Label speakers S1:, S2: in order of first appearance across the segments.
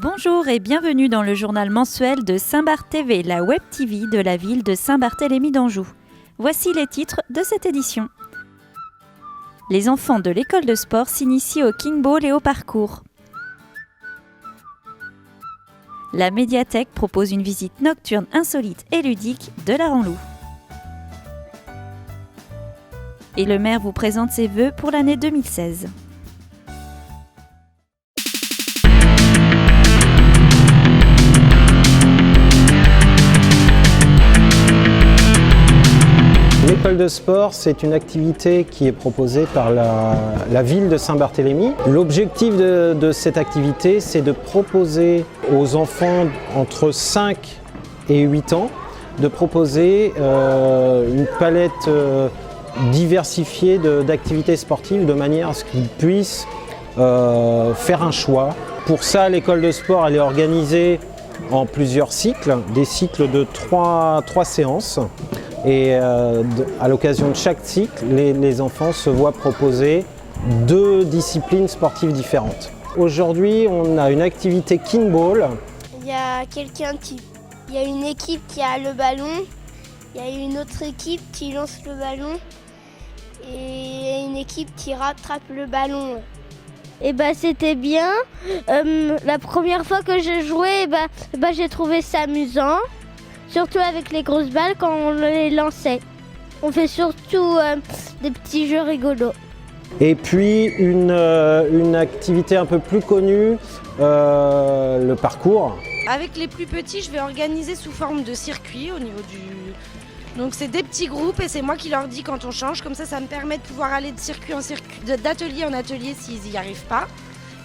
S1: Bonjour et bienvenue dans le journal mensuel de Saint-Barth TV, la web TV de la ville de Saint-Barthélemy d'Anjou. Voici les titres de cette édition. Les enfants de l'école de sport s'initient au King-Ball et au parcours. La médiathèque propose une visite nocturne insolite et ludique de la Ranlou. Et le maire vous présente ses vœux pour l'année 2016.
S2: L'école de sport, c'est une activité qui est proposée par la ville de Saint-Barthélemy. L'objectif de cette activité, c'est de proposer aux enfants entre 5 et 8 ans de proposer une palette diversifiée d'activités sportives de manière à ce qu'ils puissent faire un choix. Pour ça, l'école de sport elle est organisée en plusieurs cycles, des cycles de 3 séances. Et à l'occasion de chaque cycle, les enfants se voient proposer 2 disciplines sportives différentes. Aujourd'hui, on a une activité King-Ball.
S3: Il y a une équipe qui a le ballon, il y a une autre équipe qui lance le ballon et une équipe qui rattrape le ballon. C'était bien. La première fois que j'ai joué, j'ai trouvé ça amusant. Surtout avec les grosses balles quand on les lançait. On fait surtout des petits jeux rigolos.
S2: Et puis une activité un peu plus connue, le parcours.
S4: Avec les plus petits, je vais organiser sous forme de circuit au niveau du... Donc c'est des petits groupes et c'est moi qui leur dis quand on change. Comme ça me permet de pouvoir aller de circuit en circuit, d'atelier en atelier s'ils n'y arrivent pas.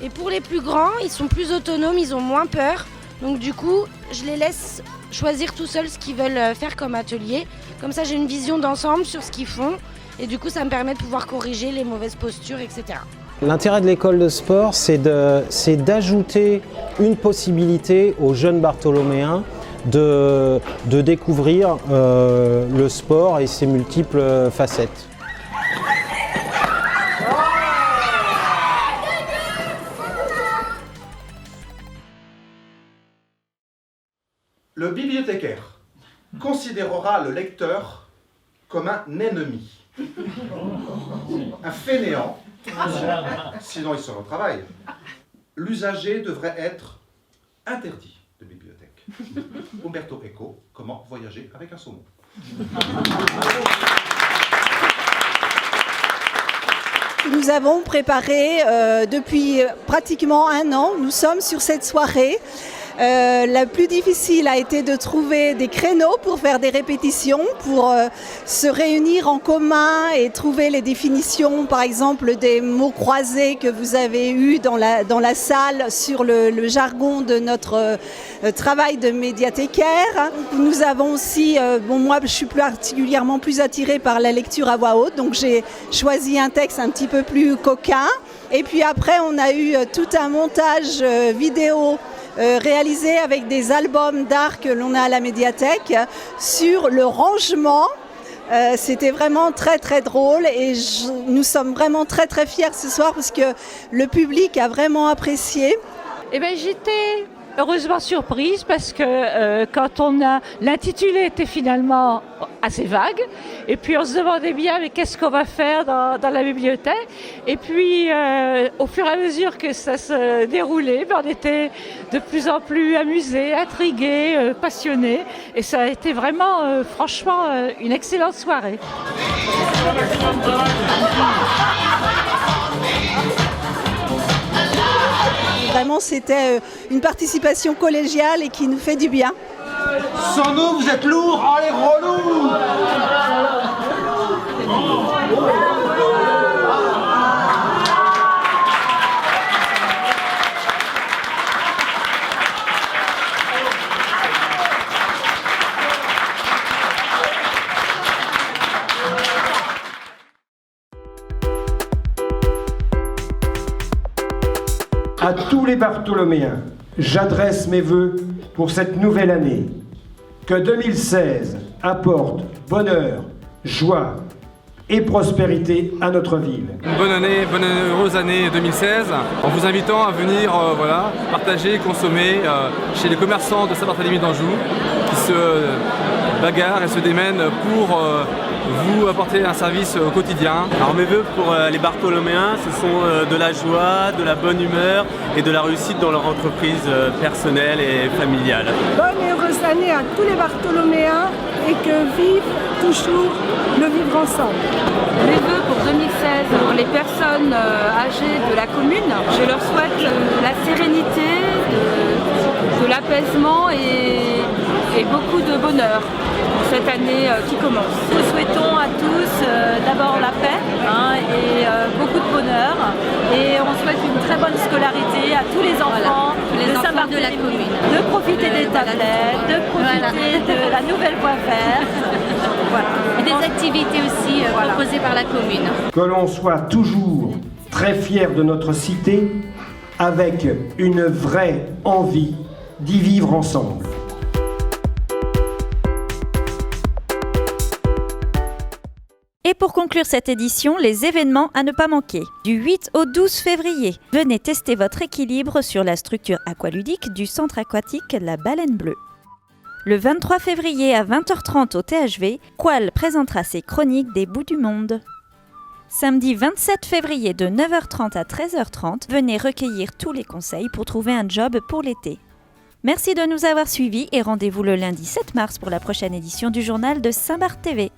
S4: Et pour les plus grands, ils sont plus autonomes, ils ont moins peur. Donc du coup, je les laisse choisir tout seuls ce qu'ils veulent faire comme atelier. Comme ça, j'ai une vision d'ensemble sur ce qu'ils font. Et du coup, ça me permet de pouvoir corriger les mauvaises postures, etc.
S2: L'intérêt de l'école de sport, c'est d'ajouter une possibilité aux jeunes bartholoméens de découvrir le sport et ses multiples facettes.
S5: Le bibliothécaire considérera le lecteur comme un ennemi, un fainéant, sinon il sera au travail. L'usager devrait être interdit de bibliothèque. Umberto Eco, comment voyager avec un saumon.
S6: Nous avons préparé depuis pratiquement 1 an, nous sommes sur cette soirée. La plus difficile a été de trouver des créneaux pour faire des répétitions, pour se réunir en commun et trouver les définitions, par exemple des mots croisés que vous avez eus dans la salle sur le jargon de notre travail de médiathécaire. Nous avons aussi, moi je suis particulièrement plus attirée par la lecture à voix haute, donc j'ai choisi un texte un petit peu plus coquin. Et puis après on a eu tout un montage vidéo réalisé avec des albums d'art que l'on a à la médiathèque sur le rangement. C'était vraiment très très drôle et nous sommes vraiment très très fiers ce soir parce que le public a vraiment apprécié.
S7: J'étais heureusement surprise parce que quand l'intitulé était finalement assez vague et puis on se demandait bien mais qu'est-ce qu'on va faire dans la bibliothèque et puis au fur et à mesure que ça se déroulait, on était de plus en plus amusés, intrigués, passionnés et ça a été vraiment franchement une excellente soirée.
S6: Vraiment, c'était une participation collégiale et qui nous fait du bien.
S5: Sans nous, vous êtes lourds, oh les relous!
S8: À tous les Bartholoméens, j'adresse mes vœux pour cette nouvelle année. Que 2016 apporte bonheur, joie, et prospérité à notre ville.
S9: Une bonne heureuse année 2016, en vous invitant à venir partager, consommer chez les commerçants de Saint-Barthélemy d'Anjou qui se bagarrent et se démènent pour vous apporter un service au quotidien.
S10: Alors mes vœux pour les Bartholoméens, ce sont de la joie, de la bonne humeur et de la réussite dans leur entreprise personnelle et familiale.
S11: Bonne et heureuse année à tous les Bartholoméens et que vive toujours le vivre ensemble.
S12: Mes vœux pour 2016 pour les personnes âgées de la commune, je leur souhaite la sérénité, de l'apaisement et beaucoup de bonheur pour cette année qui commence.
S1: Nous souhaitons à tous d'abord la paix et beaucoup de bonheur. Et on souhaite une très bonne scolarité à tous les enfants de Saint-Barthélemy, de la commune. De profiter des tablettes, de profiter de la nouvelle voie verte.
S12: Et des activités aussi proposées par la commune.
S8: Que l'on soit toujours très fiers de notre cité avec une vraie envie d'y vivre ensemble.
S1: Et pour conclure cette édition, les événements à ne pas manquer. Du 8 au 12 février, venez tester votre équilibre sur la structure aqualudique du centre aquatique La Baleine Bleue. Le 23 février à 20h30 au THV, Qual présentera ses chroniques des bouts du monde. Samedi 27 février de 9h30 à 13h30, venez recueillir tous les conseils pour trouver un job pour l'été. Merci de nous avoir suivis et rendez-vous le lundi 7 mars pour la prochaine édition du journal de Saint-Barth TV.